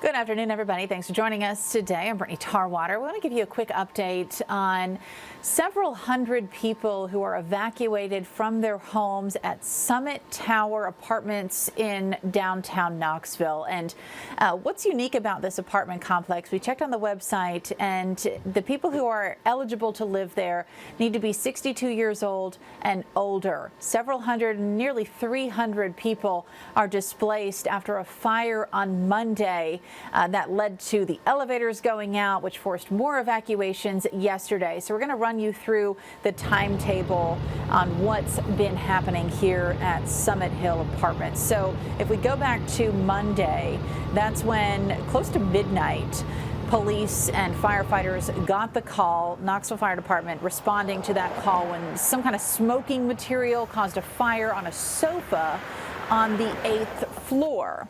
Good afternoon, everybody. Thanks for joining us today. I'm Brittany Tarwater. We want to give you a quick update on several hundred people who are evacuated from their homes at Summit Tower Apartments in downtown Knoxville. And what's unique about this apartment complex, we checked on the website, and the people who are eligible to live there need to be 62 years old and older. Several hundred, nearly 300 people are displaced after a fire on Monday. That led to the elevators going out, which forced more evacuations yesterday. So we're going to run you through the timetable on what's been happening here at Summit Hill Apartments. So if we go back to Monday, that's when close to midnight, police and firefighters got the call. Knoxville Fire Department responding to that call when some kind of smoking material caused a fire on a sofa on the 8th floor.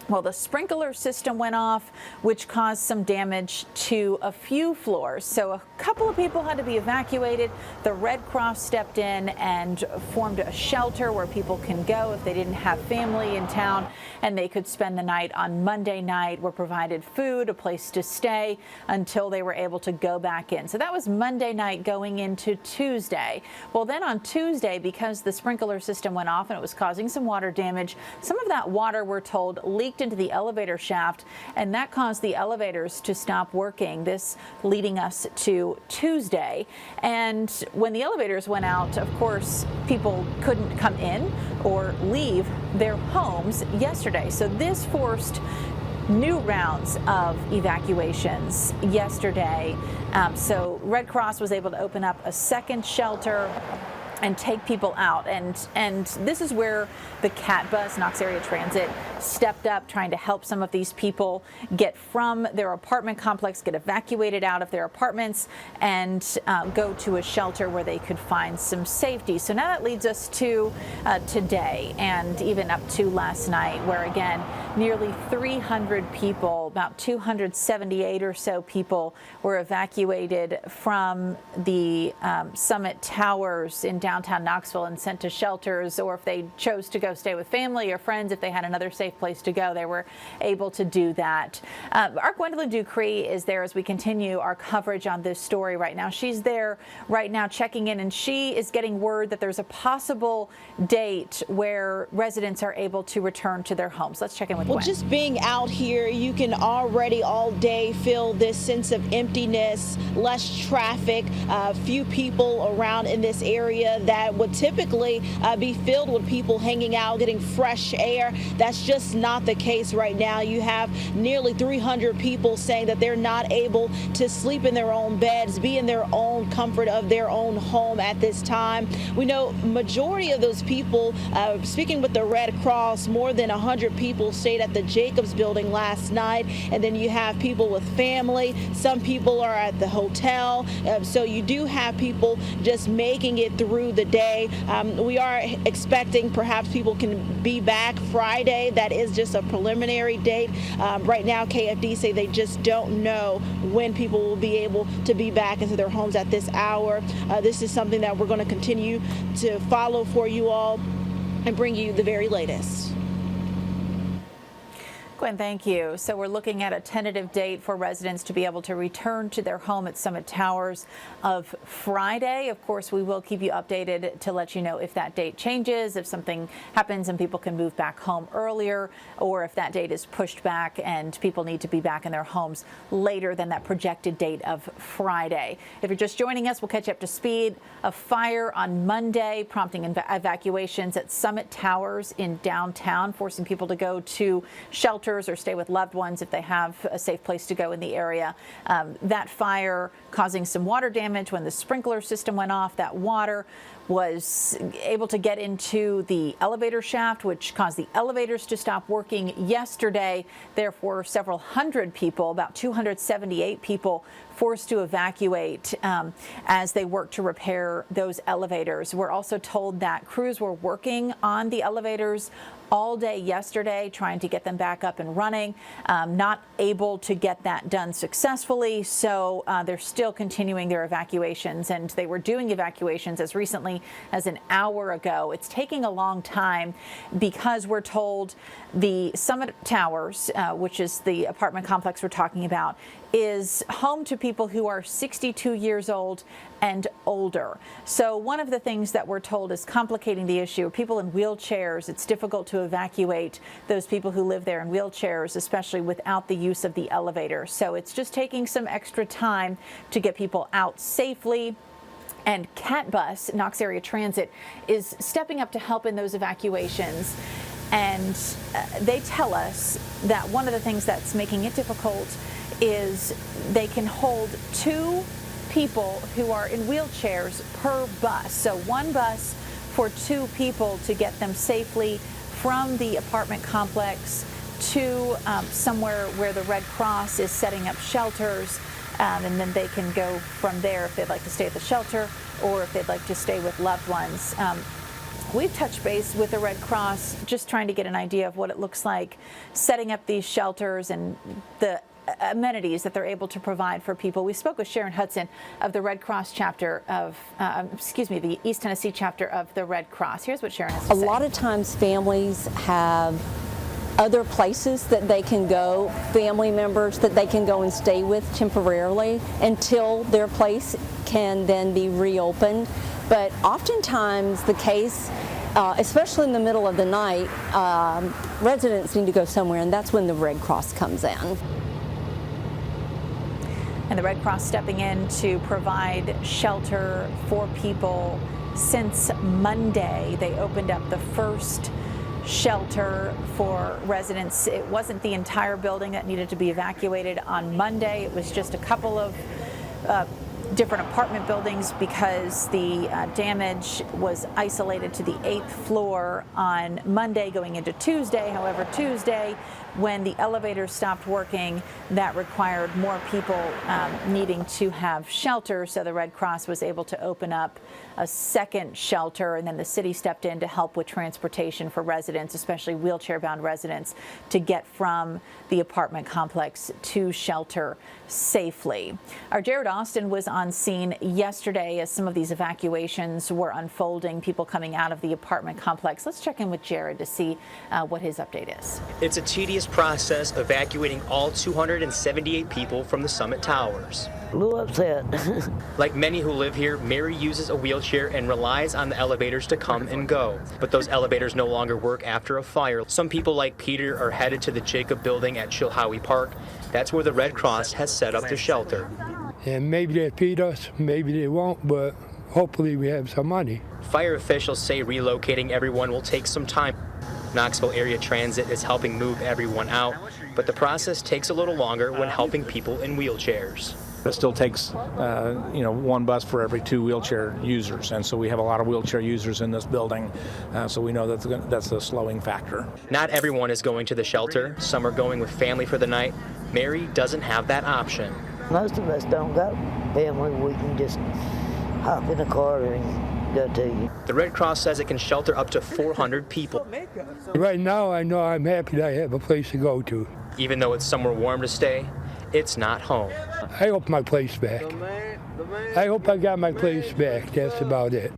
Well, the sprinkler system went off, which caused some damage to a few floors. So a couple of people had to be evacuated. The Red Cross stepped in and formed a shelter where people can go if they didn't have family in town, and they could spend the night. On Monday night, were provided food, a place to stay until they were able to go back in. So that was Monday night going into Tuesday. Well, then on Tuesday, because the sprinkler system went off and it was causing some water damage, some of that water, we're told, leaked into the elevator shaft, and that caused the elevators to stop working. This leading us to Tuesday. And when the elevators went out, of course, people couldn't come in or leave their homes yesterday. So this forced new rounds of evacuations yesterday. So Red Cross was able to open up a second shelter and take people out. And this is where the CAT bus, Knox Area Transit, stepped up, trying to help some of these people get from their apartment complex, get evacuated out of their apartments, and go to a shelter where they could find some safety. So now that leads us to today, and even up to last night, where again, nearly 300 people, about 278 or so people, were evacuated from the Summit Towers in downtown Knoxville and sent to shelters, or if they chose to go stay with family or friends, if they had another safe place to go, they were able to do that. Our Gwendolyn Dupree is there as we continue our coverage on this story right now. She's there right now checking in, and she is getting word that there's a possible date where residents are able to return to their homes. Let's check in with Gwen. Well, just being out here, you can already all day feel this sense of emptiness, less traffic, few people around in this area that would typically be filled with people hanging out, getting fresh air. That's just not the case right now. You have nearly 300 people saying that they're not able to sleep in their own beds, be in their own comfort of their own home at this time. We know majority of those people, speaking with the Red Cross, more than 100 people stayed at the Jacobs building last night. And then you have people with family. Some people are at the hotel. So you do have people just making it through the day. We are expecting perhaps people can be back Friday. That is just a preliminary date. Right now, KFD say they just don't know when people will be able to be back into their homes at this hour. This is something that we're going to continue to follow for you all and bring you the very latest. Gwen, thank you. So we're looking at a tentative date for residents to be able to return to their home at Summit Towers of Friday. Of course, we will keep you updated to let you know if that date changes, if something happens and people can move back home earlier, or if that date is pushed back and people need to be back in their homes later than that projected date of Friday. If you're just joining us, we'll catch you up to speed. A fire on Monday prompting evacuations at Summit Towers in downtown, forcing people to go to shelters or stay with loved ones if they have a safe place to go in the area. That fire causing some water damage when the sprinkler system went off. That water was able to get into the elevator shaft, which caused the elevators to stop working yesterday. Therefore, several hundred people, about 278 people, forced to evacuate as they work to repair those elevators. We're also told that crews were working on the elevators all day yesterday, trying to get them back up and running, not able to get that done successfully. So they're still continuing their evacuations, and they were doing evacuations as recently many as an hour ago. It's taking a long time because we're told the Summit Towers, which is the apartment complex we're talking about, is home to people who are 62 years old and older. So one of the things that we're told is complicating the issue are people in wheelchairs. It's difficult to evacuate those people who live there in wheelchairs, especially without the use of the elevator. So it's just taking some extra time to get people out safely. And CAT Bus, Knox Area Transit, is stepping up to help in those evacuations. And they tell us that one of the things that's making it difficult is they can hold 2 people who are in wheelchairs per bus. So one bus for 2 people to get them safely from the apartment complex to somewhere where the Red Cross is setting up shelters. And then they can go from there if they'd like to stay at the shelter or if they'd like to stay with loved ones. We've touched base with the Red Cross, just trying to get an idea of what it looks like setting up these shelters and the amenities that they're able to provide for people. We spoke with Sharon Hudson of the Red Cross chapter of, the East Tennessee chapter of the Red Cross. Here's what Sharon has to say. A lot of times families have other places that they can go, family members that they can go and stay with temporarily until their place can then be reopened. But oftentimes the case, especially in the middle of the night, residents need to go somewhere, and that's when the Red Cross comes in. And the Red Cross stepping in to provide shelter for people since Monday. They opened up the first shelter for residents. It wasn't the entire building that needed to be evacuated on Monday. It was just a couple of different apartment buildings because the damage was isolated to the 8th floor on Monday going into Tuesday. However, Tuesday, when the elevator stopped working, that required more people needing to have shelter. So the Red Cross was able to open up a second shelter, and then the city stepped in to help with transportation for residents, especially wheelchair-bound residents, to get from the apartment complex to shelter safely. Our Jared Austin was on scene yesterday as some of these evacuations were unfolding, people coming out of the apartment complex. Let's check in with Jared to see what his update is. It's a tedious process evacuating all 278 people from the Summit Towers. A little upset. Like many who live here, Mary uses a wheelchair and relies on the elevators to come and go. But those elevators no longer work after a fire. Some people like Peter are headed to the Jacob building at Chilhowie Park. That's where the Red Cross has set up their shelter. And maybe they'll feed us, maybe they won't, but hopefully we have some money. Fire officials say relocating everyone will take some time. Knoxville Area Transit is helping move everyone out, but the process takes a little longer when helping people in wheelchairs. It still takes, one bus for every 2 wheelchair users, and so we have a lot of wheelchair users in this building, so we know that's a slowing factor. Not everyone is going to the shelter. Some are going with family for the night. Mary doesn't have that option. Most of us don't got family. We can just hop in a car and go to you. The Red Cross says it can shelter up to 400 people. Right now, I know I'm happy that I have a place to go to. Even though it's somewhere warm to stay, it's not home. I hope my place back. I hope I got my place back. That's about it.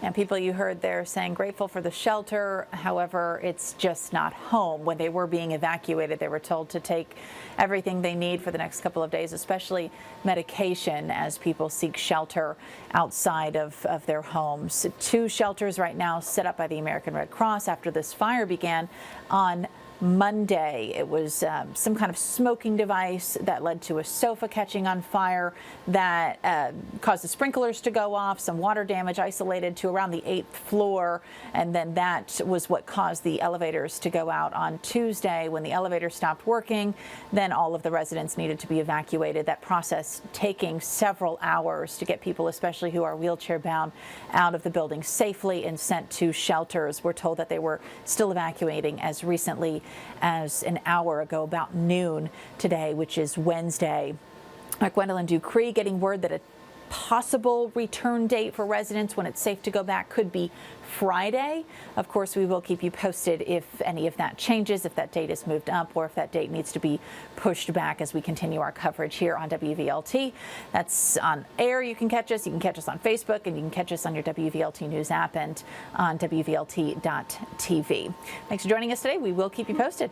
And people you heard there saying grateful for the shelter. However, it's just not home. When they were being evacuated, they were told to take everything they need for the next couple of days, especially medication, as people seek shelter outside of their homes. 2 shelters right now set up by the American Red Cross after this fire began on Monday. It was some kind of smoking device that led to a sofa catching on fire that caused the sprinklers to go off, some water damage isolated to around the 8th floor, and then that was what caused the elevators to go out on Tuesday. When the elevator stopped working, then all of the residents needed to be evacuated. That process taking several hours to get people, especially who are wheelchair bound, out of the building safely and sent to shelters. We're told that they were still evacuating as recently as an hour ago, about noon today, which is Wednesday. Gwendolyn Dupree getting word that a possible return date for residents when it's safe to go back could be Friday. Of course, we will keep you posted if any of that changes, if that date is moved up, or if that date needs to be pushed back as we continue our coverage here on WVLT. That's on air. You can catch us. You can catch us on Facebook, and you can catch us on your WVLT News app and on WVLT.tv. Thanks for joining us today. We will keep you posted.